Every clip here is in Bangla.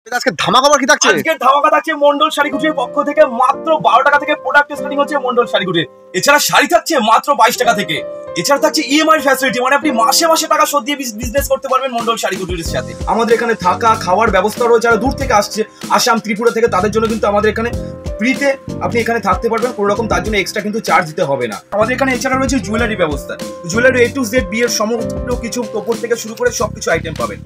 আজকে ধামাকা কি থাকছে? আজকে ধামাকা থাকছে মন্ডল শাড়িকুটির পক্ষ থেকে মাত্র 12 টাকা থেকে প্রোডাক্ট স্টার্টিং হচ্ছে মন্ডল শাড়িকুটির। এছাড়া শাড়ি থাকছে মাত্র 22 টাকা থেকে। এছাড়া থাকছে ইএমআই ফ্যাসিলিটি, মানে আপনি মাসে মাসে টাকা শোধ দিয়ে বিজনেস করতে পারবেন মন্ডল শাড়িকুটির সাথে। আমাদের এখানে থাকা খাওয়ার ব্যবস্থা রয়েছে, যারা দূর থেকে আসছে আসাম ত্রিপুরা থেকে তাদের জন্য কিন্তু আমাদের এখানে ফ্রিতে আপনি এখানে থাকতে পারবেন, কোনো রকম তার জন্য এক্সট্রা কিন্তু চার্জ দিতে হবে না। আমাদের এখানে এছাড়া রয়েছে জুয়েলারি ব্যবস্থা, জুয়েলারি A to Z বিয়ের সমস্ত কিছু টোপর থেকে শুরু করে সবকিছু আইটেম পাবেন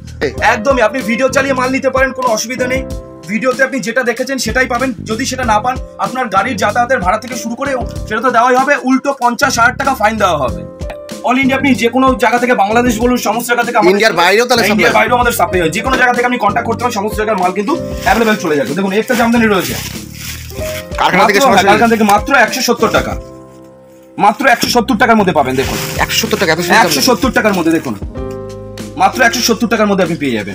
একদমই। আপনি ভিডিও চালিয়ে মাল নিতে পারেন, কোনো অসুবিধা নেই। ভিডিওতে আপনি যেটা দেখেছেন সেটাই পাবেন। যদি সেটা না পান, আপনার গাড়ির যাতায়াতের ভাড়া থেকে শুরু করে সেটা তো দেওয়াই হবে, উল্টো 50,000 টাকা ফাইন দেওয়া হবে। অল ইন্ডিয়া আপনি যে কোনো জায়গা থেকে, বাংলাদেশ বলুন সমস্ত জায়গা থেকে, ইন্ডিয়ার বাইরেও তাহলে ইন্ডিয়ার বাইরেও আমাদের সাপ্লাই হয়। যে কোনো জায়গা থেকে আপনি কন্ট্যাক্ট করতে পারেন, সমস্ত জায়গার মাল কিন্তু অ্যাভেলেবেল চলে যাবে। দেখুন একটা জামদানি রয়েছে কারখানা থেকে মাত্র 170 টাকা, মাত্র 170 টাকার মধ্যে পাবেন। দেখুন 170 টাকা, 170 টাকার মধ্যে দেখুন, মাত্র 170 টাকার মধ্যে আপনি পেয়ে যাবেন।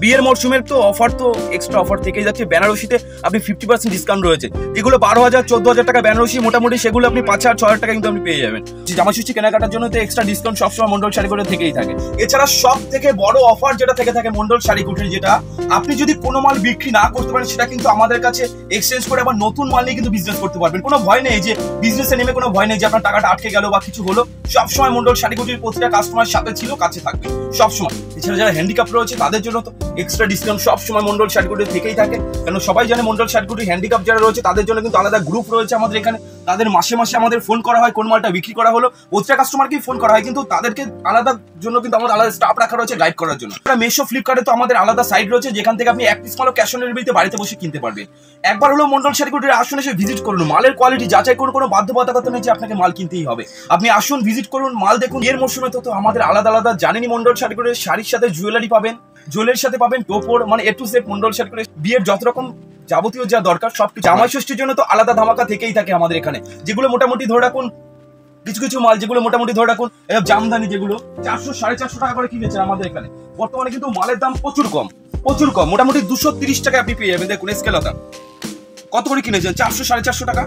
বিয়ের মরশুমের তো অফার তো এক্সট্রা অফার থেকেই যাচ্ছে। বেনারসিতে আপনি 50% ডিসকাউন্ট রয়েছে, যেগুলো 12,000 14,000 টাকা বেনারসি, মোটামুটি সেগুলো আপনি 5,000 6,000 টাকা কিন্তু আপনি পেয়ে যাবেন। জামা ষষ্ঠী কেনাকাটার জন্য তো এক্সট্রা ডিসকাউন্ট সবসময় মন্ডল শাড়িকুটির থেকেই থাকে। এছাড়া সব থেকে বড় অফার যেটা থেকে থাকে মন্ডল শাড়িকুটির, যেটা আপনি যদি কোনো মাল বিক্রি না করতে পারেন সেটা কিন্তু আমাদের কাছে এক্সচেঞ্জ করে আবার নতুন মাল নিয়ে কিন্তু বিজনেস করতে পারবেন। কোনো ভয় নেই যে বিজনেসে নেমে, কোনো ভয় নেই যে আপনার টাকাটা আটকে গেল বা কিছু হলো। সবসময় মন্ডল শাড়িকুটির প্রতিটা কাস্টমার সাথে ছিল, কাছে থাকবে সবসময়। এছাড়া যারা হ্যান্ডিক্যাপ রয়েছে তাদের জন্য তো এক্সট্রা ডিসকাউন্ট সবসময় মন্ডল শাড়িকুটির থেকেই থাকে, কারণ সবাই জানে মন্ডল শাড়িকুটির হ্যান্ডিক্যাপ যারা রয়েছে তাদের জন্য কিন্তু আলাদা গ্রুপ রয়েছে আমাদের এখানে। তাদের মাসে মাসে আমাদের ফোন করা হয়, কোন মালটা বিক্রি করা হলো, প্রতিটা কাস্টমারকেই ফোন করা হয়, কিন্তু তাদেরকে আলাদা জন্য কিন্তু আমাদের আলাদা স্টাফ রাখা রয়েছে গাইড করার জন্য। মেশো ফ্লিপকার্টে তো আমাদের আলাদা সাইট রয়েছে, যেখান থেকে আপনি এক পিস মালও ক্যাশ অন ডেলিভারিতে বাড়িতে বসে কিনতে পারবেন। একবার হলো মন্ডল শাড়িকুটির আসুন, এসে ভিজিট করুন, মালের কোয়ালিটি যাচাই করুন, কোনো বাধ্যবাধকতা নেই যে আপনাকে মাল কিনতেই হবে। আপনি আসুন, ভিজিট করুন, মাল দেখুন। এর মরশুমে তো আমাদের আলাদা আলাদা জানেনই মন্ডল শাড়িকুটির শাড়ির সাথে জুয়েলারি পাবেন, জুয়েলারির সাথে পাবেন টোপর, মানে A to Z মন্ডল শাড়িকুটির বিয়ের যত রকম যাবতীয় যা দরকার সবকিছু। জামাই ষষ্ঠীর জন্য তো আলাদা ধামাকা থেকেই থাকে আমাদের এখানে, যেগুলো মোটামুটি ধরে রাখুন কিছু কিছু মাল, যেগুলো মোটামুটি ধরে রাখুন জামদানি, যেগুলো 400 450 টাকা করে কিনেছেন আমাদের এখানে। বর্তমানে কিন্তু মালের দাম প্রচুর কম, প্রচুর কম, মোটামুটি 230 টাকা আপনি পেয়ে যাবেন। দেখুন স্কেলতা কত করে কিনেছেন, 400 450 টাকা,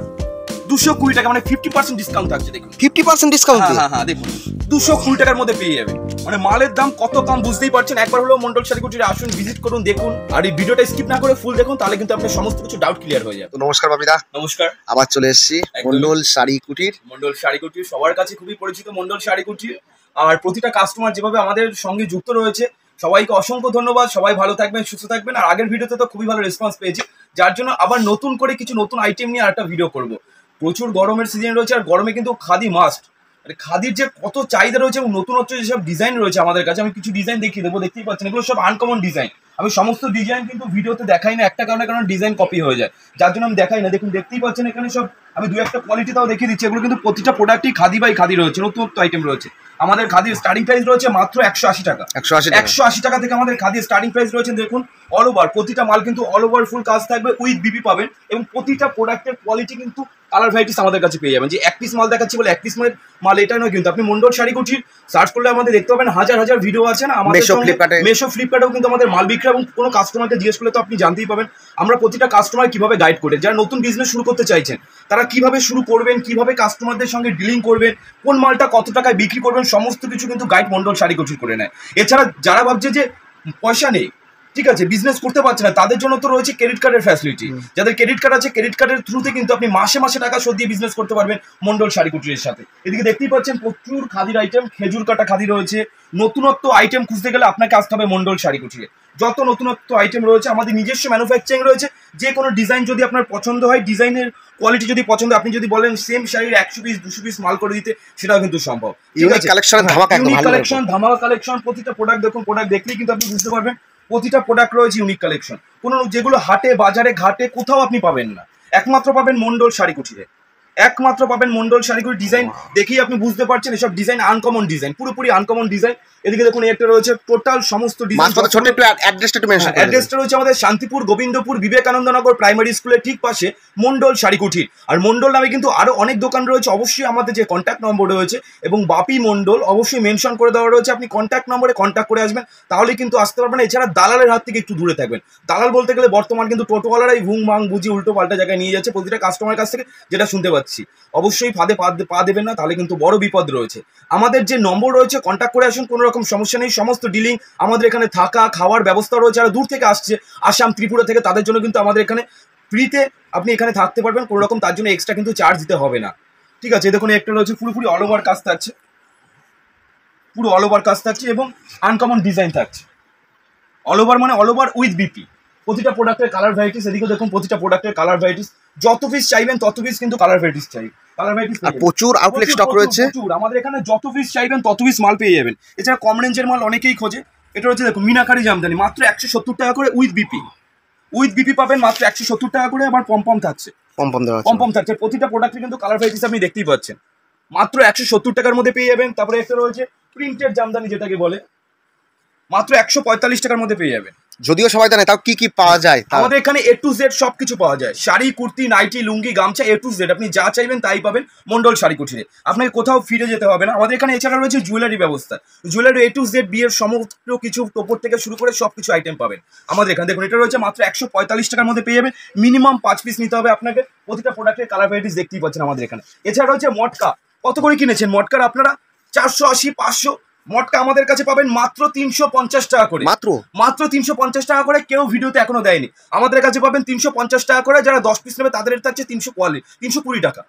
220 টাকা, মানে 50% ডিসকাউন্ট থাকছে। দেখুন 50% ডিসকাউন্ট। হ্যাঁ দেখুন 220 টাকার মধ্যে পেয়ে যাবেন, মানে মালের দাম কত কম বুঝতেই পারছেন। একবার হলো মন্ডল শাড়িকুটির আসুন, ভিজিট করুন, দেখুন, আর এই ভিডিওটা স্কিপ না করে ফুল দেখুন, তাহলে কিন্তু আপনার সমস্ত কিছু ডাউট ক্লিয়ার হয়ে যাবে। তো নমস্কার বাপিদা। নমস্কার, আবার চলে এসেছি মন্ডল শাড়িকুটির। মন্ডল শাড়িকুটির সবার কাছে খুবই পরিচিত মন্ডল শাড়িকুটির, আর প্রতিটা কাস্টমার যেভাবে আমাদের সঙ্গে যুক্ত রয়েছে সবাইকে অসংখ্য ধন্যবাদ। সবাই ভালো থাকবেন, সুস্থ থাকবেন। আর আগের ভিডিওতে তো খুবই ভালো রেসপন্স পেয়েছি, যার জন্য আবার নতুন করে কিছু নতুন আইটেম নিয়ে আরেকটা ভিডিও করব। প্রচুর গরমের সিজন রয়েছে, আর গরমে কিন্তু খাদি মাস্ট। খাদির যে কত চাহিদা রয়েছে এবং নতুনত্ব যেসব ডিজাইন রয়েছে আমাদের কাছে, আমি কিছু ডিজাইন দেখিয়ে দেবো, দেখতেই পাচ্ছেন এগুলো সব আনকমন ডিজাইন। আমি সমস্ত ডিজাইন কিন্তু ভিডিওতে দেখাই না, একটা কারণে কারণ ডিজাইন কপি হয়ে যায়, যার জন্য আমি দেখাই না। দেখুন দেখতেই পাচ্ছেন এখানে সব আমি 2-1টা কোয়ালিটি তাও দেখিয়ে দিচ্ছি। এগুলো কিন্তু প্রতিটা প্রোডাক্টই খাদি বাই খাদি রয়েছে, নতুনত্ব আইটেম রয়েছে। আমাদের খাদির স্টার্টিং প্রাইস রয়েছে মাত্র 180 টাকা। 180 টাকা থেকে আমাদের খাদির স্টার্টিং প্রাইস রয়েছে। দেখুন অল ওভার প্রতিটা মাল কিন্তু অল ওভার ফুল কাজ থাকবে, উইথ বিবি পাবেন, এবং প্রতিটা প্রোডাক্টের কোয়ালিটি কিন্তু কালার ভ্যারাইটিস আমাদের কাছে পেয়ে যাবেন। যে এক পিস মাল দেখাচ্ছি বলে এক পিস মাল এটা নয়, কিন্তু আপনি মন্ডল শাড়িকুটির সার্চ করলে আমাদের দেখতে পাবেন হাজার হাজার ভিডিও আছে না আমাদের। মেশো ফ্লিপকার্টেও কিন্তু আমাদের মাল বিক্রি, এবং কোনো কাস্টমারকে জিজ্ঞেস করলে তো আপনি জানতেই পাবেন আমরা প্রতিটা কাস্টমার কিভাবে গাইড করে। যারা নতুন বিজনেস শুরু করতে চাইছেন তারা কিভাবে শুরু করবেন, কিভাবে কাস্টমারদের সঙ্গে ডিলিং করবেন, কোন মালটা কত টাকায় বিক্রি করবেন, সমস্ত কিছু কিন্তু গাইড মন্ডল শাড়িকুটির করে নেয়। এছাড়া যারা ভাবছে যে পয়সা নেই, ঠিক আছে, বিজনেস করতে পারছে না, তাদের জন্য তো রয়েছে ক্রেডিট কার্ডের ফ্যাসিলিটি। যাদের ক্রেডিট কার্ড আছে, ক্রেডিট কার্ডের থ্রুতে কিন্তু আপনি মাসে মাসে টাকা শোধ দিয়ে বিজনেস করতে পারবেন মন্ডল শাড়িকুটির সাথে। এদিকে দেখতেই পাচ্ছেন প্রচুর খাদির আইটেম, খেজুর কাটা খাদি রয়েছে। নতুনত্ব আইটেম খুঁজতে গেলে আপনাকে আসতে হবে মন্ডল শাড়িকুটিরে। যত নতুনত্ব আইটেম রয়েছে, আমাদের নিজস্ব ম্যানুফ্যাকচারিং রয়েছে। যে কোনো ডিজাইন যদি আপনার পছন্দ হয়, ডিজাইনের কোয়ালিটি যদি পছন্দ, আপনি যদি বলেন সেম শাড়ির 100 পিস 200 পিস মাল করে দিতে, সেটাও কিন্তু সম্ভব। ইউনিক কালেকশন, ধামাকা কালেকশন, প্রতিটা প্রোডাক্ট দেখুন, প্রোডাক্ট দেখলেই কিন্তু আপনি বুঝতে পারবেন প্রতিটা প্রোডাক্ট রয়েছে ইউনিক কালেকশন। কোনো যেগুলো হাটে বাজারে ঘাটে কোথাও আপনি পাবেন না, একমাত্র পাবেন মন্ডল শাড়িকুটিরে, একমাত্র পাবেন মন্ডল শাড়িকুটির। ডিজাইন দেখেই আপনি বুঝতে পারছেন এসব ডিজাইন আনকমন ডিজাইন, পুরোপুরি আনকমন ডিজাইন। এদিকে দেখুন একটা রয়েছে টোটাল সমস্ত ডিজাইন। অ্যাড্রেসটা রয়েছে আমাদের শান্তিপুর গোবিন্দপুর বিবেকানন্দ নগর প্রাইমারি স্কুলের ঠিক পাশে মন্ডল শাড়িকুটির। আর মন্ডল নামে কিন্তু আরো অনেক দোকান রয়েছে। অবশ্যই আমাদের যে কন্ট্যাক্ট নম্বর রয়েছে এবং বাপি মন্ডল অবশ্যই মেনশন করে দেওয়া রয়েছে, আপনি কন্ট্যাক্ট নম্বরে কন্ট্যাক্ট করে আসবেন, তাহলে কিন্তু আসতে পারবেন। এছাড়া দালালের হাত থেকে একটু দূরে থাকবেন। দালাল বলতে গেলে বর্তমান কিন্তু টোটোওয়ালারাই ভুং ভাং বুঝি উল্টো পাল্টা জায়গায় নিয়ে যাচ্ছে প্রতিটা কাস্টমারের কাছ থেকে, যেটা শুনতে পাচ্ছি। রাখছি, অবশ্যই ফাঁদে পা দেবেন না, তাহলে কিন্তু বড় বিপদ রয়েছে। আমাদের যে নম্বর রয়েছে কন্ট্যাক্ট করে আসুন, কোনো রকম সমস্যা নেই। সমস্ত ডিলিং আমাদের এখানে থাকা খাওয়ার ব্যবস্থা রয়েছে। যারা দূর থেকে আসছে, আসাম ত্রিপুরা থেকে, তাদের জন্য কিন্তু আমাদের এখানে ফ্রিতে আপনি এখানে থাকতে পারবেন, কোনো রকম তার জন্য এক্সট্রা কিন্তু চার্জ দিতে হবে না। ঠিক আছে, দেখুন একটা রয়েছে পুরোপুরি অল ওভার কাজ থাকছে, পুরো অল ওভার কাজ থাকছে এবং আনকমন ডিজাইন থাকছে। অল ওভার মানে অল ওভার উইথ বিপি। প্রতিটা প্রোডাক্টের কালার ভ্যারাইটিস, এদিকে দেখুন প্রতিটা প্রোডাক্টের কালার ভ্যারাইটিস, যত পিস চাইবেন তত পিস কিন্তু কালার ভ্যারাইটিস চাই, কালার ভ্যারাইটিস আর প্রচুর আউটলেট স্টক রয়েছে। প্রচুর, আমাদের এখানে যত পিস চাইবেন তত পিস মাল পেয়ে যাবেন। এছাড়া কম রেঞ্জের মাল অনেকেই খোঁজে। এটা হচ্ছে দেখুন মিনাকারি জামদানি, মাত্র 170 টাকা করে উইথ বিপি। উইথ বিপি পাবেন মাত্র 170 টাকা করে, আবার পম থাকছে, পম থাকছে। প্রতিটা প্রোডাক্টে কিন্তু কালার ভ্যারাইটিস আপনি দেখতেই পাচ্ছেন। মাত্র 170 টাকার মধ্যে পেয়ে যাবেন। তারপরে একটা রয়েছে প্রিন্টেড জামদানি, যেটাকে বলে, মাত্র 145 টাকার মধ্যে পেয়ে যাবেন। যদিও সবাই জানে, তাও কি কি পাওয়া যায়? আমাদের এখানে A to Z সবকিছু পাওয়া যায়, শাড়ি, কুর্তি, নাইটি, লুঙ্গি, গামছা, A to Z আপনি যা চাইবেন তাই পাবেন মন্ডল শাড়ি কুটিরে। আপনাকে কোথাও ফিরে যেতে হবে না। আমাদের এখানে এছাড়া রয়েছে জুয়েলারি ব্যবস্থা, জুয়েলারি A to Z, বিয়ের সমস্ত কিছু, টোপর থেকে শুরু করে সবকিছু আইটেম পাবেন আমাদের এখানে। দেখুন এটা রয়েছে মাত্র 145 টাকার মধ্যে পেয়ে যাবেন। মিনিমাম 5 পিস নিতে হবে আপনাকে। প্রতিটা প্রোডাক্টের কালার ভ্যারাইটিস দেখতেই পাচ্ছেন আমাদের এখানে। এছাড়া রয়েছে মটকা, কত করে কিনেছেন মটকার আপনারা? 480, 500। মটকা আমাদের কাছে পাবেন মাত্র 350 টাকা করে, মাত্র 350 টাকা করে। কেউ ভিডিওতে এখনো দেয়নি, আমাদের কাছে পাবেন 350 টাকা করে। যারা 10 পিস নেবে তাদের থাকছে 320 টাকা।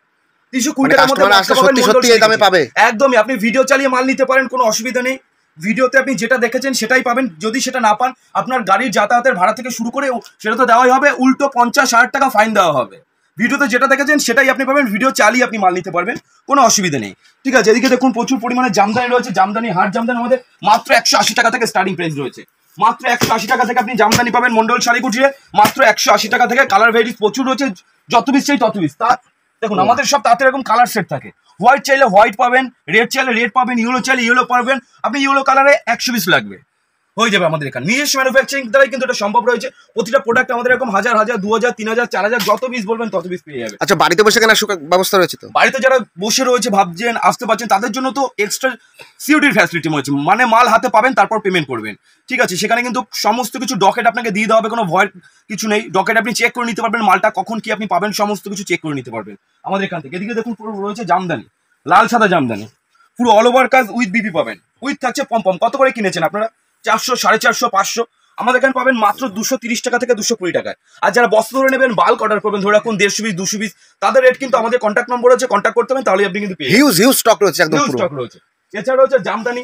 320 টাকার মধ্যে পাবে একদমই। আপনি ভিডিও চালিয়ে মাল নিতে পারেন, কোনো অসুবিধা নেই। ভিডিওতে আপনি যেটা দেখেছেন সেটাই পাবেন। যদি সেটা না পান, আপনার গাড়ির যাতায়াতের ভাড়া থেকে শুরু করে সেটা তো দেওয়াই হবে, উল্টো 50-60 টাকা ফাইন দেওয়া হবে। ভিডিওতে যেটা দেখেছেন সেটাই আপনি পাবেন, ভিডিও চালিয়ে আপনি মাল নিতে পারবেন, কোনো অসুবিধা নেই। ঠিক আছে, এদিকে দেখুন প্রচুর পরিমাণে জামদানি রয়েছে। জামদানি, হাট জামদানি আমাদের মাত্র 180 টাকা থেকে স্টার্টিং প্রাইস রয়েছে। মাত্র 180 টাকা থেকে আপনি জামদানি পাবেন মন্ডল শাড়ি কুটিরে, মাত্র 180 টাকা থেকে। কালার ভ্যারাইটিস প্রচুর রয়েছে, যত পিস চাই তত পিস। তা দেখুন আমাদের সব তাতে এরকম কালার সেট থাকে। হোয়াইট চাইলে হোয়াইট পাবেন, রেড চাইলে রেড পাবেন, ইয়েলো চাইলে ইয়েলো পাবেন। আপনি ইয়েলো কালারে 100 পিস লাগবে, হয়ে যাবে আমাদের এখানে। নিজস্ব ম্যানুফ্যাকচারিং দ্বারাই কিন্তু এটা সম্ভব রয়েছে। প্রতিটা প্রোডাক্ট আমাদের এরকম 1000, 2000, 3000, 4000 যত পিস বলবেন তত পিস পেয়ে যাবে। আচ্ছা, বাড়িতে বসে কেনার ব্যবস্থা রয়েছে তো? বাড়িতে যারা বসে রয়েছে, ভাবছেন আসতে পারছেন, তাদের জন্য তো এক্সট্রা সিওডির ফ্যাসিলিটি রয়েছে, মানে মাল হাতে পাবেন তারপর পেমেন্ট করবেন। ঠিক আছে, সেখানে কিন্তু সমস্ত কিছু ডকেট আপনাকে দিয়ে দেওয়া হবে, কোনো ভয়ের কিছু নেই। ডকেট আপনি চেক করে নিতে পারবেন, মালটা কখন কি আপনি পাবেন সমস্ত কিছু চেক করে নিতে পারবেন আমাদের এখান থেকে। এদিকে দেখুন পুরো রয়েছে জামদানি, লাল সাদা জামদানি, পুরো অল ওভার কাজ উইথ বিপি পাবেন, উইথ থাকছে পম। কত করে কিনেছেন আপনারা? 400, 450, 500। আমাদের এখানে পাবেন মাত্র 230 টাকা থেকে 220 টাকায়। আর যারা বস্তা ধরে নেবেন, বাল্ক অর্ডার করবেন, ধরে রাখুন 150 পিস, 200 পিস, তাদের রেট কিন্তু আমাদের কন্ট্যাক্ট নম্বর আছে, কন্ট্যাক্ট করতে হবে, তাহলে আপনি কিন্তু হিউজ স্টক রয়েছে, একদম পুরো স্টক রয়েছে। এছাড়া রয়েছে জামদানি,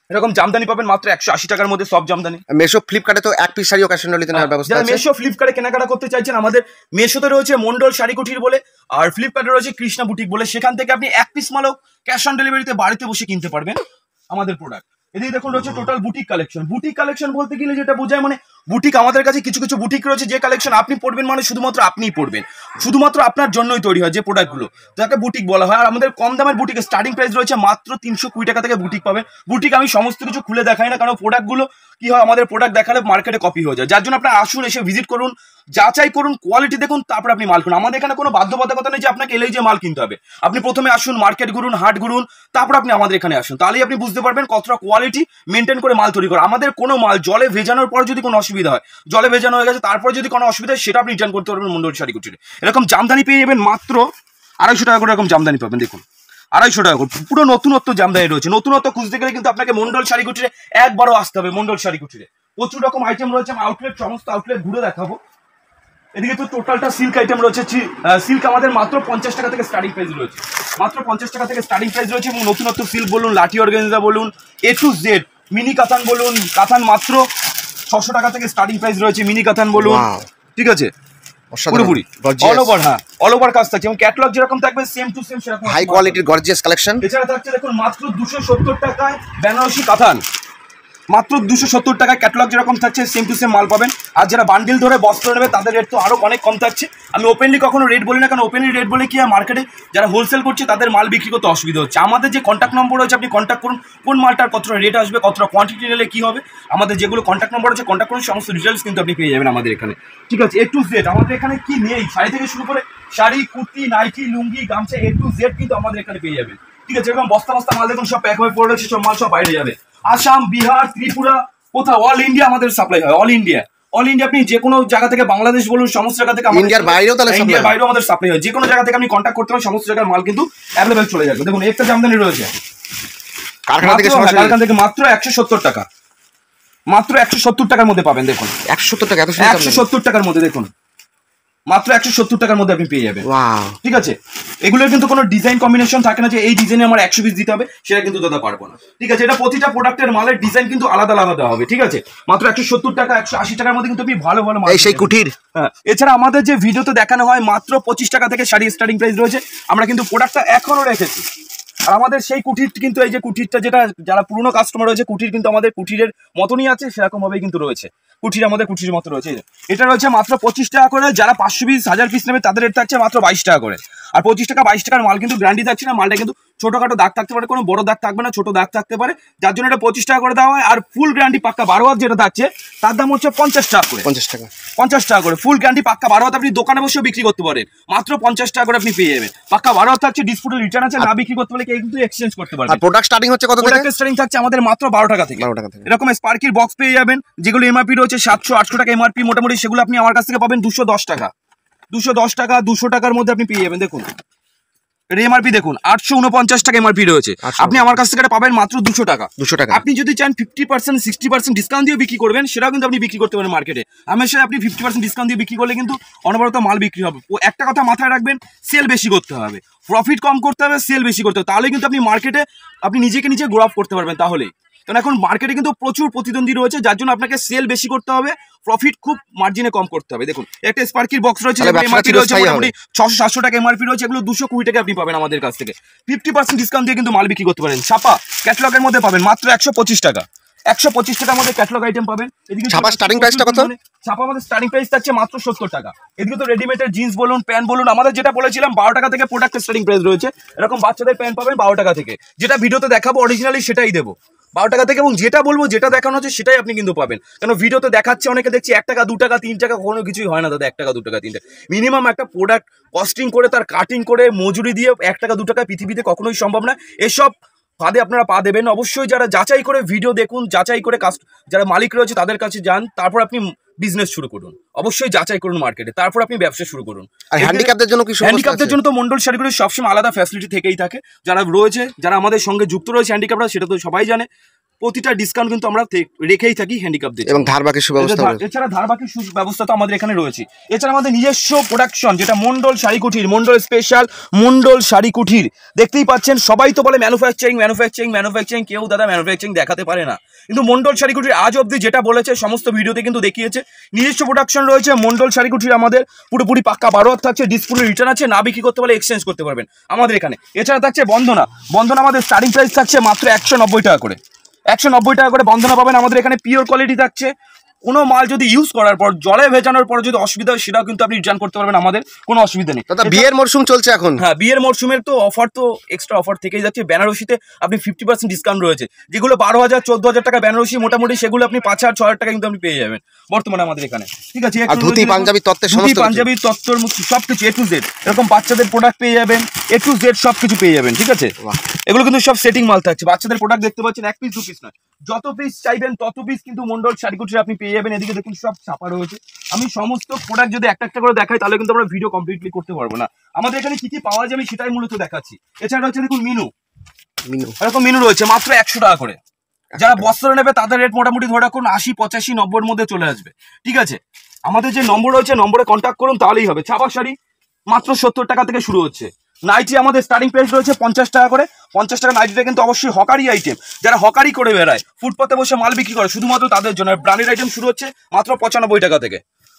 এরকম জামদানি পাবেন মাত্র 180 টাকার মধ্যে সব জামদানি। মেশো, ফ্লিপকার্টে তো এক পিস শাড়িও ক্যাশ অন ডেলিভারিতে নেওয়ার ব্যবস্থা আছে। মেশো, ফ্লিপকার্টে কেনাকাটা করতে চাইছেন, আমাদের মেশোতে রয়েছে মন্ডল শাড়ি কুটির বলে, আর ফ্লিপকার্টে রয়েছে কৃষ্ণা বুটিক বলে। সেখান থেকে আপনি এক পিস মালও ক্যাশ অন ডেলিভারিতে বাড়িতে বসে কিনতে পারবেন আমাদের প্রোডাক্ট। এদিকে দেখুন রয়েছে total boutique collection. Boutique collection বলতে গেলে যেটা বোঝায়, মানে বুটিক আমাদের কাছে কিছু কিছু বুটিক রয়েছে, যে কালেকশন আপনি পড়বেন মানে শুধুমাত্র আপনিই পড়বেন, শুধুমাত্র আপনার জন্যই তৈরি হয় যে প্রোডাক্টগুলো, যাকে বুটিক বলা হয়। আর আমাদের কম দামের বুটিকের স্টার্টিং প্রাইস রয়েছে মাত্র 320 টাকা থেকে বুটিক পাবেন। বুটিক আমি সমস্ত কিছু খুলে দেখাই না, কারণ প্রোডাক্টগুলো কি হয়, আমাদের প্রোডাক্ট দেখালে মার্কেটে কপি হয়ে যায়। যার জন্য আপনারা আসুন, এসে ভিজিট করুন, যাচাই করুন, কোয়ালিটি দেখুন, তারপর আপনি মাল কিনুন। আমাদের এখানে কোনো বাধ্যবাধকতা নেই যে আপনাকে এলেই যে মাল কিনতে হবে। আপনি প্রথমে আসুন, মার্কেট ঘুরুন, হাট ঘুরুন, তারপর আপনি আমাদের এখানে আসুন, তাহলেই আপনি বুঝতে পারবেন কতটা কোয়ালিটি মেনটেন করে মাল তৈরি করা। আমাদের কোনো মাল জলে ভেজানোর পর যদি কোনো অসুবিধা হয়, জলে ভেজানো হয়ে গেছে, তারপর যদি কোনো অসুবিধা হয়, সেটা আপনি রিটার্ন করতে পারবেন মন্ডল শাড়ি কুটিরে। এরকম জামদানি পেয়ে যাবেন মাত্র 250 টাকা করে। এরকম জামদানি পাবেন, দেখুন 250 টাকা করে। পুরো নতুনত্ব জামদানি রয়েছে। নতুনত্ব খুঁজতে গেলে কিন্তু আপনাকে মন্ডল শাড়ি কুটিরে একবারও আসতে হবে। মন্ডল শাড়ি কুটিরে প্রচুর রকম আইটেম রয়েছে, আউটলেট, সমস্ত আউটলেট ঘুরে দেখাবো। এদিকে তো টোটালটা সিল্ক আইটেম রয়েছে। সিল্ক আমাদের মাত্র 50 টাকা থেকে স্টার্টিং প্রাইস রয়েছে, মাত্র 50 টাকা থেকে স্টার্টিং প্রাইস রয়েছে। এবং নতুনত্ব সিল্ক বলুন, লাঠি অর্গানজা বলুন, A to Z, মিনি কাতান বলুন, কাতান মাত্র 600 টাকা থেকে স্টার্টিং প্রাইস রয়েছে, মিনি কাতান বলুন। ঠিক আছে, পুরোপুরি অল ওভার, হ্যাঁ অল ওভার কাজ থাকছে, এবং ক্যাটালগ যেরকম থাকবে সেম টু সেম সেরকম হাই কোয়ালিটির গর্জিয়াস কালেকশন। এছাড়া থাকছে দেখুন মাত্র 270 টাকায় বেনারসি কাতান, মাত্র 270 টাকায় ক্যাটালগ যেরকম থাকছে সেম টু সেম মাল পাবেন। আর যারা বান্ডিল ধরে বস্ত্র নেবে তাদের রেট তো আরো অনেক কম থাকছে। আমি ওপেনলি কখনো রেট বলি না, কারণ ওপেনলি রেট বলে কি হয়, মার্কেটে যারা হোলসেল করছে তাদের মাল বিক্রি করতে অসুবিধা হচ্ছে। আমাদের যে কন্ট্যাক্ট নম্বর রয়েছে, আপনি কন্ট্যাক্ট করুন, কোন মালটার কতটা রেট আসবে, কতটা কোয়ান্টিটি নিলে কি হবে, আমাদের যেগুলো কন্ট্যাক্ট নম্বর আছে কন্ট্যাক্ট করুন, সমস্ত ডিটেলস কিন্তু আপনি পেয়ে যাবেন আমাদের এখানে। ঠিক আছে, A to Z আমাদের এখানে কি নেই, শাড়ি থেকে শুরু করে শাড়ি, কুর্তি, নাইটি, লুঙ্গি, গামছা, A to Z কিন্তু আমাদের এখানে পেয়ে যাবেন। ঠিক আছে, এরকম বস্তা বস্তা মাল দেখুন সব প্যাক হয়ে পড়ে রয়েছে, সব মাল সব বাইরে যাবে। আসাম, বিহার, ত্রিপুরা, কোথাও অল ইন্ডিয়া আমাদের সাপ্লাই হয়, অল ইন্ডিয়া। অল ইন্ডিয়া আপনি যে কোনো জায়গা থেকে, বাংলাদেশ বলুন, সমস্ত জায়গা থেকে, ইন্ডিয়ার বাইরেও তাহলে ইন্ডিয়ার বাইরেও আমাদের সাপ্লাই হয়। যে কোনো জায়গা থেকে আপনি কন্ট্যাক্ট করতে পারেন, সমস্ত জায়গার মাল কিন্তু অ্যাভেলেবেল চলে যাবে। দেখুন একটা জামদানি রয়েছে কারখানা থেকে মাত্র 170 টাকা, মাত্র 170 টাকার মধ্যে পাবেন। দেখুন 170 টাকা, 170 টাকার মধ্যে, দেখুন মাত্র 170 টাকার মধ্যে আপনি পেয়ে যাবেন। ঠিক আছে, এগুলোর কিন্তু কোনো ডিজাইন কম্বিনেশন থাকে না যে এই ডিজাইনে আমার 100 পিস দিতে হবে, সেটা কিন্তু দাদা পারবো না। ঠিক আছে, এটা প্রতিটা প্রোডাক্টের মালের ডিজাইন কিন্তু আলাদা আলাদা হবে। ঠিক আছে, মাত্র 170 টাকা, 180 টাকার মধ্যে কিন্তু আপনি ভালো ভালো মাল, এই সেই কুটির। হ্যাঁ, এছাড়া আমাদের যে ভিডিওতে দেখানো হয় মাত্র 25 টাকা থেকে শাড়ি স্টার্টিং প্রাইস রয়েছে। আমরা কিন্তু প্রোডাক্টটা এখনো রেখেছি। আর আমাদের সেই কুটির কিন্তু, এই যে কুটিরটা, যেটা যারা পুরনো কাস্টমার রয়েছে, কুটির কিন্তু আমাদের কুটিরের মতনই আছে, সেরকম ভাবেই কিন্তু রয়েছে। কুটির আমাদের কুটির মতো রয়েছে। এটা রয়েছে মাত্র 25 টাকা করে। যারা 500 পিস 1000 পিস নেবে তাদের রেট থাকছে মাত্র 22 টাকা করে। আর 25 টাকা 22 টাকার মাল কিন্তু গ্যারান্টি থাকছে না। মালটা কিন্তু ছোটখাটো দাগ থাকতে পারে, কোনো বড় দাগ থাকবে না, ছোট দাগ থাকতে পারে, যার জন্য এটা 25 টাকা করে দেওয়া হয়। আর ফুল গ্যারান্টি পাক্কা 12 হাত যেটা থাকছে তার দাম হচ্ছে 50 টাকা করে। 50 টাকা করে ফুল গ্যারান্টি পাক্কা 12 হাত। আপনি দোকানে বসেও বিক্রি করতে পারেন, মাত্র 50 টাকা করে আপনি পেয়ে যাবেন। পাক্কা 12 হাত থাকছে, ডিসপুটে রিটার্ন আছে, না বিক্রি করতে পারলে কেউ কিন্তু এক্সচেঞ্জ করতে পারবে। আর প্রোডাক্ট স্টার্টিং হচ্ছে কত থেকে? প্রোডাক্ট স্টার্টিং থাকছে আমাদের মাত্র 12 টাকা থেকে। এরকম স্পার্কির বক্স পেয়ে যাবেন, যেগুলো এমআরপি রয়েছে 700-800 টাকা এমআরপি, মোটামুটি সেগুলো আপনি আমার কাছ থেকে পাবেন 210 টাকা। 210 টাকা, 200 টাকার মধ্যে আপনি পেয়ে যাবেন। দেখুন এমআরপি দেখুন 849 টাকা এমআরপি রয়েছে, আপনি আমার কাছ থেকে পাবেন মাত্র 200 টাকা। আপনি যদি চান 50% 60% ডিসকাউন্ট দিয়ে বিক্রি করবেন, সেটাও কিন্তু আপনি বিক্রি করতে পারেন মার্কেটে। হামেশা আপনি 50% ডিসকাউন্ট দিয়ে বিক্রি করলে কিন্তু অনবরত মাল বিক্রি হবে। একটা কথা মাথায় রাখবেন, সেল বেশি করতে হবে, প্রফিট কম করতে হবে, সেল বেশি করতে হবে, তাহলে কিন্তু আপনি মার্কেটে আপনি নিজেকে নিজে গ্রো আপ করতে পারবেন। তাহলেই, কারণ এখন মার্কেটে কিন্তু প্রচুর প্রতিদ্বন্দ্বী রয়েছে, যার জন্য আপনাকে সেল বেশি করতে হবে, প্রফিট খুব মার্জিনে কম করতে হবে। দেখুন একটা স্পার্কির বক্স রয়েছে, এমআরপি রয়েছে মোটামুটি 600-700 টাকা এমআরপি রয়েছে, এগুলো 220 টাকা আপনি পাবেন আমাদের কাছ থেকে। 50% ডিসকাউন্ট দিয়ে কিন্তু মাল বিক্রি করতে পারেন। ছাপা ক্যাটালগের মধ্যে পাবেন মাত্র 125 টাকা। 125 টাকার মধ্যে ক্যাটালগ আইটেম পাবেন। এদিকে ছাপা স্টার্টিং প্রাইসটা কত? ছাপা আমাদের স্টার্টিং প্রাইস থাকছে মাত্র 70 টাকা। এদিকে তো রেডিমেডের জিন্স বলুন, প্যান্ট বলুন, আমাদের যেটা বলেছিলাম 12 টাকা থেকে প্রোডাক্টের স্টার্টিং প্রাইস রয়েছে। এরকম বাচ্চাদের প্যান্ট পাবেন 12 টাকা থেকে, যেটা ভিডিওতে দেখাবো অরিজিনালি সেটাই দেবো 12 টাকা থেকে, এবং যেটা বলবো, যেটা দেখানো হচ্ছে সেটাই আপনি কিন্তু পাবেন। কেন ভিডিওতে দেখাচ্ছে অনেকে, দেখছি 1 টাকা 2 টাকা 3 টাকা, কোনো কিছুই হয় না দাদা। 1 টাকা 2 টাকা 3 টাকা মিনিমাম একটা প্রোডাক্ট কস্টিং করে, তার কাটিং করে, মজুরি দিয়ে 1 টাকা 2 টাকা পৃথিবীতে কখনোই সম্ভব না। এসব ফাঁদে আপনারা পা দেবেন। অবশ্যই যারা যাচাই করে ভিডিও দেখুন, যাচাই করে যারা মালিক রয়েছে তাদের কাছে যান, তারপর আপনি বিজনেস শুরু করুন। অবশ্যই যাচাই করুন মার্কেটে, তারপর আপনি ব্যবসা শুরু করুন। আর হ্যান্ডিক্যাপদের জন্য কি? হ্যান্ডিক্যাপদের জন্য তো মন্ডল শাড়িগুলোর সবসময় আলাদা ফ্যাসিলিটি থেকেই থাকে। যারা রয়েছে, যারা আমাদের সঙ্গে যুক্ত রয়েছে হ্যান্ডিক্যাপরা, সেটা তো সবাই জানে, প্রতিটা ডিসকাউন্ট কিন্তু আমরা রেখেই থাকি হ্যান্ডিক্যাপদের। এবং ধারবাকি সুব্যবস্থা, এছাড়া ধারবাকি সুব্যবস্থা তো আমাদের এখানে রয়েছে। এছাড়া আমাদের নিজস্ব প্রোডাকশন, যেটা মন্ডল শাড়ি কুঠির, মন্ডল স্পেশাল, মন্ডল শাড়ি কুঠির। দেখতেই পাচ্ছেন, সবাই তো বলে ম্যানুফ্যাকচারিং, কেউ দাদা ম্যানুফ্যাকচারিং দেখাতে পারে না, কিন্তু মন্ডল শাড়ি কুঠির আজ অব্দি যেটা বলেছে সমস্ত ভিডিওতে কিন্তু দেখিয়েছে। নিজস্ব প্রোডাকশন রয়েছে মন্ডল শাড়ি কুঠির আমাদের, পুরোপুরি পাক্কা 12 হাত থাকছে, ডিসপুটে রিটার্ন আছে, না বিক্রি করতে পারলে এক্সচেঞ্জ করতে পারবেন আমাদের এখানে। এছাড়া থাকছে বন্দনা আমাদের স্টার্টিং প্রাইস থাকছে মাত্র 190 টাকা করে। 190 টাকা করে বন্দনা পাবেন আমাদের এখানে। পিওর কোয়ালিটি থাকছে। কোনো মাল যদি ইউজ করার পর, জলে ভেজানোর পর যদি অসুবিধা হয়, সেটাও কিন্তু আপনি রিটার্ন করতে পারবেন, আমাদের কোনো অসুবিধা নেই। দাদা বিয়ের মরশুম চলছে এখন। হ্যাঁ, বিয়ের মরশুমের তো অফার তো এক্সট্রা অফার থেকেই যাচ্ছে। বেনারসিতে আপনি 50% ডিসকাউন্ট রয়েছে, যেগুলো 12,000 14,000 টাকা বেনারসি, মোটামুটি সেগুলো আপনি 5,000-6,000 টাকা কিন্তু আপনি পেয়ে যাবেন বর্তমানে আমাদের এখানে। ঠিক আছে, ধুতি পাঞ্জাবি তত্ত্বের সমস্ত পাঞ্জাবির তত্ত্বর সবকিছু A to Z, এরকম বাচ্চাদের প্রোডাক্ট পেয়ে যাবেন, A to Z সবকিছু পেয়ে যাবেন। ঠিক আছে, এগুলো কিন্তু সব সেটিং মাল থাকছে। বাচ্চাদের প্রোডাক্ট দেখতে পাচ্ছেন, 1 পিস 2 পিস নয়, যত পিস চাইবেন তত পিস কিন্তু মন্ডল শাড়ি কুঠির আপনি পেয়ে যাবেন। এদিকে দেখুন সব ছাপা রয়েছে। আমি সমস্ত প্রোডাক্ট যদি একটা একটা করে দেখাই, তাহলে কিন্তু আমরা ভিডিও কমপ্লিটলি করতে পারবো না। আমাদের এখানে কি কি পাওয়া যাবে সেটাই মূলত দেখাচ্ছি। এছাড়া হচ্ছে দেখুন মিনু, এরকম মিনু রয়েছে মাত্র 100 টাকা করে। যারা বস্ত্র নেবে তাদের রেট মোটামুটি ধরে রাখুন 80, 85, 90 এর মধ্যে চলে আসবে। ঠিক আছে, আমাদের যে নম্বর রয়েছে, নম্বরে কন্ট্যাক্ট করুন, তাহলেই হবে। ছাপা শাড়ি মাত্র 70 টাকা থেকে শুরু হচ্ছে। নাইটি আমাদের স্টার্টিং প্রাইস রয়েছে 50 টাকা করে। 50 টাকা নাইটিটা কিন্তু অবশ্যই হকারি আইটেম, যারা হকারি করে বেড়ায়, ফুটপাতে বসে মাল বিক্রি করে, শুধুমাত্র তাদের জন্য। ব্র্যান্ডেড আইটেম শুরু হচ্ছে মাত্র 95 টাকা থেকে।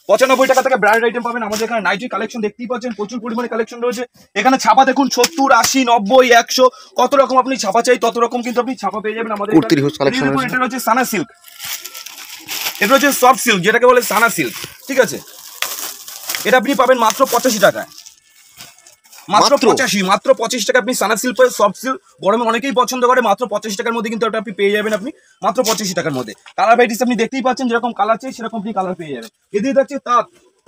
95 টাকা থেকে ব্র্যান্ডেড আইটেম পাবেন আমাদের এখানে। নাইটি কালেকশন দেখতেই পাচ্ছেন, প্রচুর পরিমাণে কালেকশন রয়েছে এখানে। ছাপা দেখুন 70, 80, 90, 100, কত রকম আপনি ছাপা চাই তত রকম কিন্তু আপনি ছাপা পেয়ে যাবেন আমাদের। এটা হচ্ছে সানা সিল্ক, এটা হচ্ছে সফট সিল্ক, যেটাকে বলে সানা সিল্ক। ঠিক আছে, এটা আপনি পাবেন মাত্র 85 টাকায়। মাত্র 85 টাকা আপনি সানা সিল্ক, সফট সিল্ক, গরমে অনেকেই পছন্দ করে। মাত্র 85 টাকার মধ্যে কিন্তু আপনি পেয়ে যাবেন, আপনি মাত্র 85 টাকার মধ্যে। কালার ভ্যারাইটিস আপনি দেখতেই পাচ্ছেন, যেরকম কালার চাই সেরকম আপনি কালার পেয়ে যাবেন। এদিকে থাকছে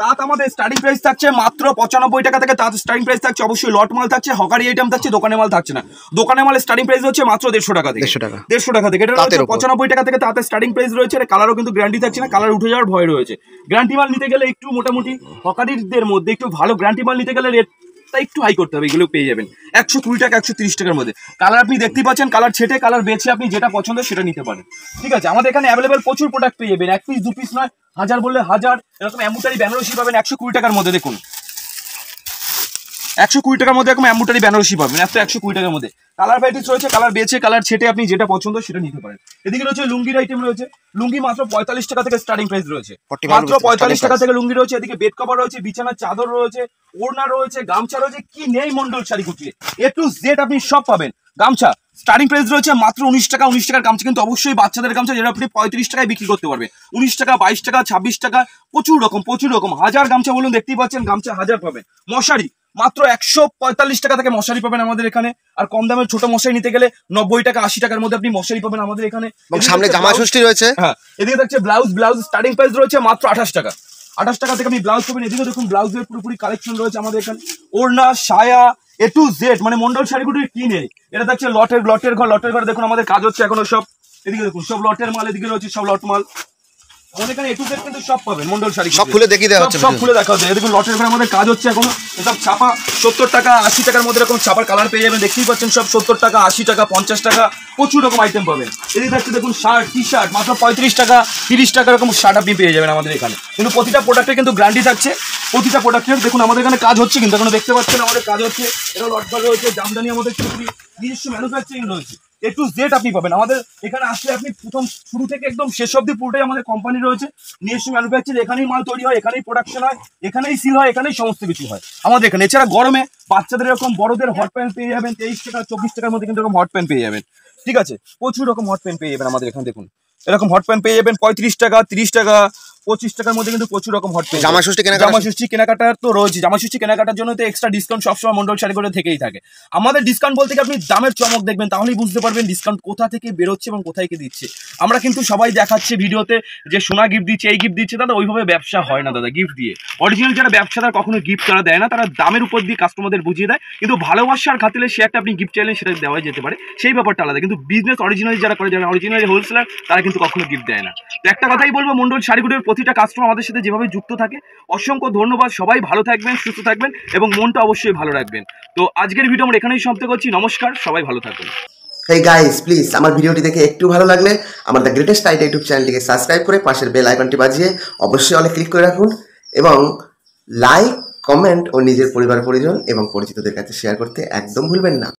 তাঁত আমাদের স্টার্টিং প্রাইস থাকছে মাত্র 95 টাকা থেকে। তাঁত স্টার্টিং প্রাইস থাকছে, অবশ্যই লট মাল থাকছে, হকারি আইটেম থাকছে, দোকানে মাল থাকছে না। দোকানে মাল স্টার্টিং প্রাইস হচ্ছে মাত্র 150 টাকা থেকে। 150 টাকা থেকে এটা হচ্ছে 95 টাকা থেকে তাঁতের স্টার্টিং প্রাইস রয়েছে। এটা কালারও কিন্তু গ্যারান্টি থাকছে না, কালার উঠে যাওয়ার ভয় রয়েছে। গ্যারান্টি মাল নিতে গেলে একটু মোটামুটি হকারিদের মধ্যে একটু ভালো গ্যারান্টি মাল নিতে গেলে রেটটা একটু হাই করতে হবে। এগুলো পেয়ে যাবেন 120 টাকা 130 টাকার মধ্যে। কালার আপনি দেখতেই পাচ্ছেন, কালার ছেটে কালার বেছে আপনি যেটা পছন্দ সেটা নিতে পারেন। ঠিক আছে, আমাদের এখানে অ্যাভেলেবেল প্রচুর প্রোডাক্ট পেয়ে যাবেন, 1 পিস 2 পিস নয়, 1000 বললে 1000 এরকম অ্যাম্বুটারি বেনারসি পাবেন 120 টাকার মধ্যে। দেখুন 120 টাকার মধ্যে এরকম অ্যাম্বুটারি বেনারসি পাবেন, 120 টাকার মধ্যে। কালার ভ্যারাইটিস রয়েছে, কালার বেছে কালার ছেটে আপনি যেটা পছন্দ সেটা নিতে পারেন। এদিকে রয়েছে লুঙ্গির আইটেম রয়েছে, লুঙ্গি মাত্র 45 টাকা থেকে স্টার্টিং প্রাইস রয়েছে, মাত্র 45 টাকা থেকে লুঙ্গি রয়েছে। এদিকে বেড কভার রয়েছে, বিছানার চাদর রয়েছে, ওড়না রয়েছে, গামছা রয়েছে, কি নেই Mondal sari কুটিয়ে A to Z আপনি সব পাবেন। গামছা স্টার্টিং প্রাইস রয়েছে মাত্র 19 টাকা। 19 টাকার গামছা কিন্তু অবশ্যই বাচ্চাদের গামছা, যেটা আপনি 35 টাকায় বিক্রি করতে পারবেন। 19 টাকা, 22 টাকা, 26 টাকা, প্রচুর রকম হাজার গামছা বলুন, দেখতেই পাচ্ছেন গামছা হাজার পাবেন। মশারি মাত্র 145 টাকা থেকে মশারি পাবেন আমাদের এখানে। আর কম দামের ছোট মশারি নিতে গেলে 90 টাকা 80 টাকার মধ্যে আপনি মশারি পাবেন আমাদের এখানে। সামনে জামা ষষ্ঠী রয়েছে। হ্যাঁ, এদিকে দেখছে ব্লাউজ স্টার্টিং প্রাইস রয়েছে মাত্র 28 টাকা। 28 টাকা থেকে আপনি ব্লাউজ পাবেন। এদিকে দেখুন ব্লাউজের পুরোপুরি কালেকশন রয়েছে আমাদের এখানে। ওড়না, সায়া A to Z মানে মন্ডল শাড়িগুলোর কি নেই। এটা থাকছে লটের ঘর দেখুন আমাদের কাজ হচ্ছে এখনো সব। এদিকে দেখুন সব লটের মাল, এদিকে রয়েছে সব লট মাল। আমাদের এখানে A to Z কিন্তু সব পাবেন মন্ডল শাড়ি, সব খুলে দেখিয়ে দেওয়া হচ্ছে, সব খুলে দেখা হচ্ছে। এদিকে লটের ঘরে আমাদের কাজ হচ্ছে এখনো। এসব ছাপা 70 টাকা 80 টাকার মধ্যে এরকম ছাপার কালার পেয়ে যাবেন, দেখতেই পাচ্ছেন সব 70 টাকা 80 টাকা 50 টাকা, প্রচুর রকম আইটেম পাবেন। এদিকে থাকছে দেখুন শার্ট, টি শার্ট মাত্র 35 টাকা 30 টাকা এরকম শার্ট আপনি পেয়ে যাবেন আমাদের এখানে। কিন্তু প্রতিটা প্রোডাক্টে কিন্তু গ্যারান্টি থাকছে, প্রতিটা প্রোডাক্টের। দেখুন আমাদের এখানে কাজ হচ্ছে কিন্তু এখনো দেখতে পাচ্ছেন আমাদের কাজ হচ্ছে। এটা লটঘর রয়েছে, জামদানি আমাদের নিজস্ব ম্যানুফ্যাকচারিং রয়েছে। A to Z আপনি পাবেন আমাদের এখানে আসলে। আপনি প্রথম শুরু থেকে একদম শেষ অবধি পুরোটাই আমাদের কোম্পানি রয়েছে, নিজস্ব ম্যানুফ্যাকচার। এখানেই মাল তৈরি হয়, এখানেই প্রোডাকশন হয়, এখানেই সিল হয়, এখানেই সমস্ত কিছু হয় আমাদের এখানে। এছাড়া গরমে বাচ্চাদের এরকম বড়দের হট প্যান্ট পেয়ে যাবেন 23 টাকা 24 টাকার মধ্যে কিন্তু এরকম হট প্যান্ট পেয়ে যাবেন। ঠিক আছে, প্রচুর রকম হট প্যান্ট পেয়ে যাবেন আমাদের এখানে। দেখুন এরকম হট প্যান্ট পেয়ে যাবেন 35 টাকা 30 টাকা 25 টাকার মধ্যে কিন্তু প্রচুর রকম হট প্যান্ট। জামা ষষ্ঠী কেনাকাটা তো রয়েছে, জামা ষষ্ঠী কেনাকাটার জন্য তো এক্সট্রা ডিসকাউন্ট সবসময় মন্ডল শাড়িগুলো থেকেই থাকে। আমাদের ডিসকাউন্ট বলতে আপনি দামের চমক দেখবেন, তাহলেই বুঝতে পারবেন ডিসকাউন্ট কোথা থেকে বেরোচ্ছে এবং কোথায় কি দিচ্ছে। আমরা কিন্তু সবাই দেখাচ্ছে ভিডিওতে যে সোনা গিফট দিচ্ছে, এই গিফট দিচ্ছে, দাদা ওইভাবে ব্যবসা হয় না দাদা। গিফট দিয়ে অরিজিনাল যারা ব্যবসাদার কখনো গিফট তারা দেয় না, তারা দামের উপর দিয়ে কাস্টমারদের বুঝিয়ে দেয়। কিন্তু ভালোবাসার খাতিরে সে একটা আপনি গিফট চাইলেন সেটা দেওয়া যেতে পারে, সেই ব্যাপারটা আলাদা। কিন্তু বিজনেস অরিজিনালি যারা করে, যারা অরিজিনালি হোলসেলার, তারা কিন্তু কখনো গিফট দেয় না। তো একটা কথাই বলবো, মন্ডল শাড়িগুলোর প্রতিটা কাস্টমার আমাদের সাথে যেভাবে যুক্ত থাকে, অসংখ্য ধন্যবাদ। সবাই ভালো থাকবেন, সুস্থ থাকবেন এবং মনটা অবশ্যই ভালো রাখবেন। তো আজকের ভিডিও আমরা এখানেই সমাপ্ত করছি। নমস্কার, সবাই ভালো থাকবেন। হেই গাইস, প্লিজ আমার ভিডিওটি দেখে একটু ভালো লাগলে আমার দ্য গ্রেটেস্ট আইডিয়া ইউটিউব চ্যানেলটিকে সাবস্ক্রাইব করে পাশের বেল আইকনটি বাজিয়ে অবশ্যই অলে ক্লিক করে রাখুন এবং লাইক, কমেন্ট ও নিজের পরিবার পরিজন এবং পরিচিতদের কাছে শেয়ার করতে একদম ভুলবেন না।